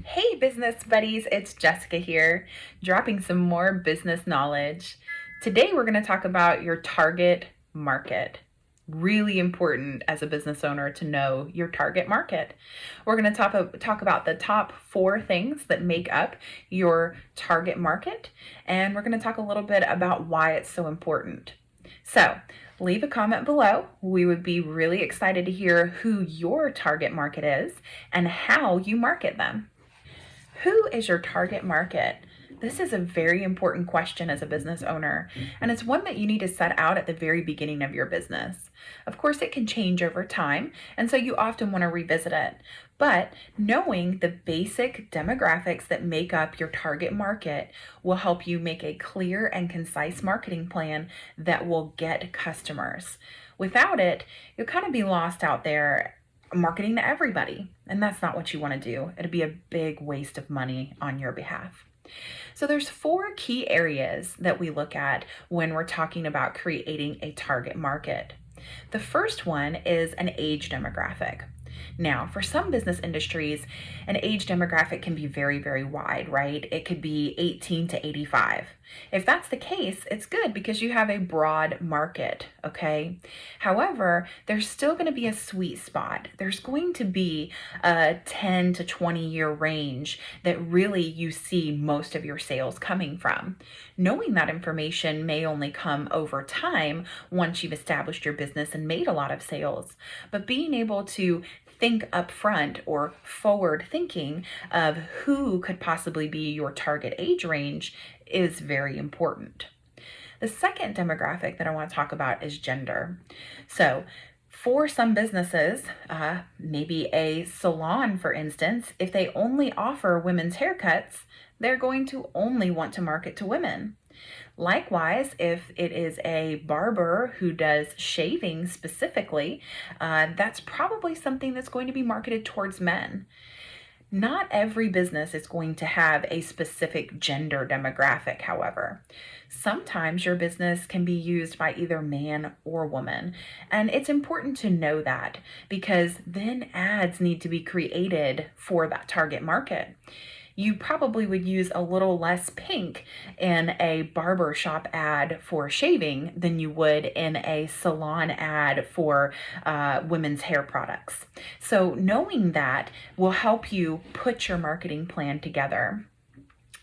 Hey, business buddies, it's Jessica here, dropping some more business knowledge. Today, we're going to talk about your target market. Really important as a business owner to know your target market. We're going to talk about the top 4 things that make up your target market, and we're going to talk a little bit about why it's so important. So, leave a comment below. We would be really excited to hear who your target market is and how you market them. Who is your target market? This is a very important question as a business owner, and it's one that you need to set out at the very beginning of your business. Of course, it can change over time, and so you often want to revisit it. But knowing the basic demographics that make up your target market will help you make a clear and concise marketing plan that will get customers. Without it, you'll kind of be lost out there marketing to everybody, and that's not what you want to do. It'd be a big waste of money on your behalf. So there's 4 key areas that we look at when we're talking about creating a target market. The first one is an age demographic. Now, for some business industries, an age demographic can be very, very wide, right? It could be 18 to 85. If that's the case, it's good because you have a broad market, okay? However, there's still going to be a sweet spot. There's going to be a 10 to 20 year range that really you see most of your sales coming from. Knowing that information may only come over time once you've established your business and made a lot of sales, but being able to think up front or forward thinking of who could possibly be your target age range is very important. The second demographic that I want to talk about is gender. So, for some businesses, maybe a salon, for instance, if they only offer women's haircuts, they're going to only want to market to women. Likewise, if it is a barber who does shaving specifically, that's probably something that's going to be marketed towards men. Not every business is going to have a specific gender demographic, however. Sometimes your business can be used by either man or woman, and it's important to know that because then ads need to be created for that target market. You probably would use a little less pink in a barber shop ad for shaving than you would in a salon ad for women's hair products. So knowing that will help you put your marketing plan together.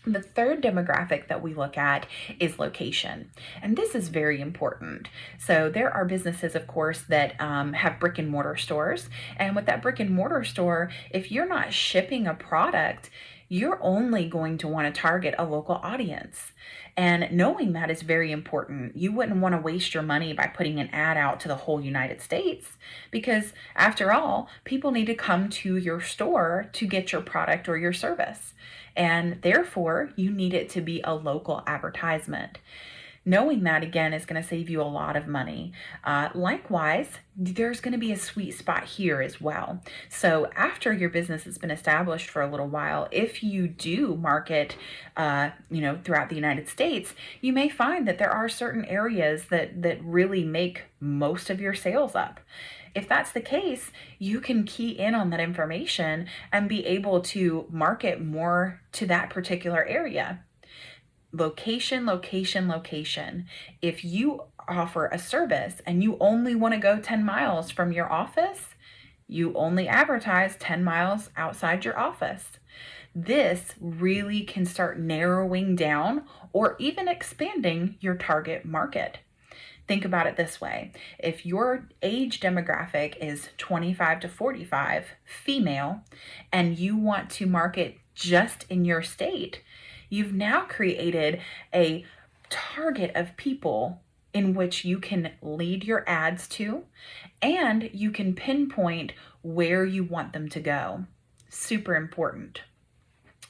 The third demographic that we look at is location, and this is very important. So there are businesses, of course, that have brick and mortar stores, and with that brick and mortar store, if you're not shipping a product, you're only going to want to target a local audience. And knowing that is very important. You wouldn't want to waste your money by putting an ad out to the whole United States because, after all, people need to come to your store to get your product or your service. And therefore, you need it to be a local advertisement. Knowing that, again, is going to save you a lot of money. Likewise, there's going to be a sweet spot here as well. So after your business has been established for a little while, if you do market, throughout the United States, you may find that there are certain areas that really make most of your sales up. If that's the case, you can key in on that information and be able to market more to that particular area. Location, location, location. If you offer a service and you only want to go 10 miles from your office, you only advertise 10 miles outside your office. This really can start narrowing down or even expanding your target market. Think about it this way. If your age demographic is 25 to 45, female, and you want to market just in your state, you've now created a target of people in which you can lead your ads to, and you can pinpoint where you want them to go. Super important.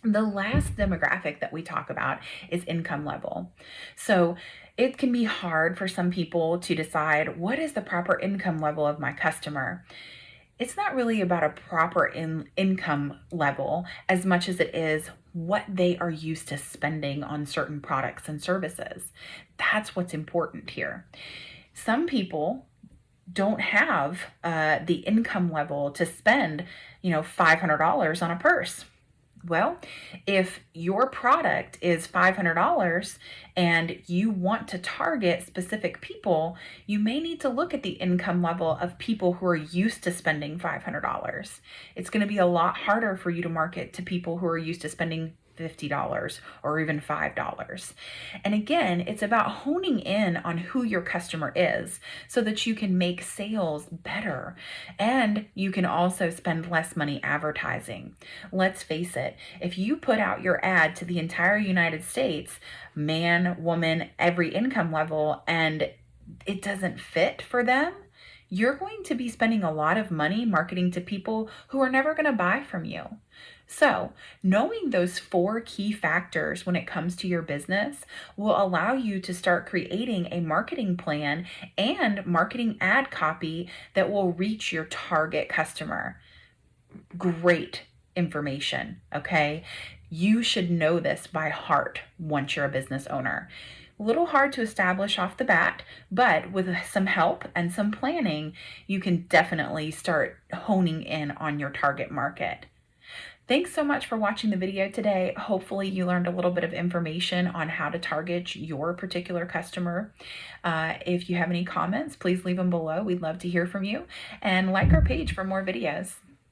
The last demographic that we talk about is income level. So it can be hard for some people to decide what is the proper income level of my customer. It's not really about a proper income level as much as it is what they are used to spending on certain products and services. That's what's important here. Some people don't have the income level to spend, $500 on a purse. Well, if your product is $500 and you want to target specific people, you may need to look at the income level of people who are used to spending $500. It's going to be a lot harder for you to market to people who are used to spending $50 or even $5. And again, it's about honing in on who your customer is so that you can make sales better and you can also spend less money advertising. Let's face it, if you put out your ad to the entire United States, man, woman, every income level, and it doesn't fit for them, you're going to be spending a lot of money marketing to people who are never going to buy from you. So, knowing those 4 key factors when it comes to your business will allow you to start creating a marketing plan and marketing ad copy that will reach your target customer. Great information, okay? You should know this by heart once you're a business owner. A little hard to establish off the bat, but with some help and some planning, you can definitely start honing in on your target market. Thanks so much for watching the video today. Hopefully you learned a little bit of information on how to target your particular customer. If you have any comments, please leave them below. We'd love to hear from you, and like our page for more videos.